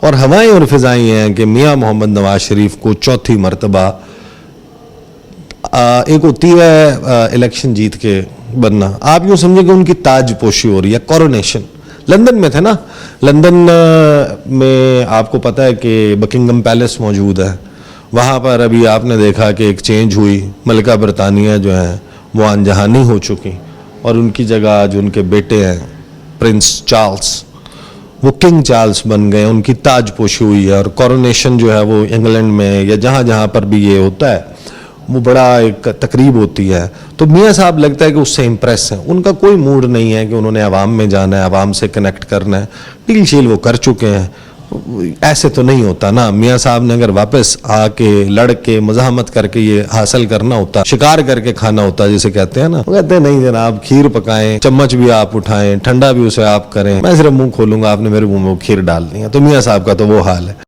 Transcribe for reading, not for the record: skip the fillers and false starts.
اور ہوائیں اور فضائیں ہیں کہ میاں محمد نواز شریف کو چوتھی مرتبہ ایک ہوتی ہے الیکشن جیت کے بننا، آپ یوں سمجھیں کہ ان کی تاج پوشی ہو رہی ہے، کورونیشن۔ لندن میں تھے نا، لندن میں آپ کو پتہ ہے کہ بکنگم پیلس موجود ہے، وہاں پر ابھی آپ نے دیکھا کہ ایک چینج ہوئی، ملکہ برطانیہ جو ہیں وہ انجہانی ہو چکی، اور ان کی جگہ جو ان کے بیٹے ہیں پرنس چارلز، وہ کنگ چارلز بن گئے، ان کی تاج پوشی ہوئی ہے۔ اور کورونیشن جو ہے وہ انگلینڈ میں یا جہاں جہاں پر بھی یہ ہوتا ہے وہ بڑا ایک تقریب ہوتی ہے، تو میاں صاحب لگتا ہے کہ اس سے امپریس ہیں، ان کا کوئی موڈ نہیں ہے کہ انہوں نے عوام میں جانا ہے، عوام سے کنیکٹ کرنا ہے، ڈیل شیل وہ کر چکے ہیں۔ ایسے تو نہیں ہوتا نا، میاں صاحب نے اگر واپس آ کے لڑ کے مزاحمت کر کے یہ حاصل کرنا ہوتا، شکار کر کے کھانا ہوتا جسے کہتے ہیں نا، وہ کہتے ہیں نہیں جناب، کھیر پکائیں، چمچ بھی آپ اٹھائیں، ٹھنڈا بھی اسے آپ کریں، میں صرف منہ کھولوں گا آپ نے میرے منہ میں کھیر ڈال دی ہے۔ تو میاں صاحب کا تو وہ حال ہے۔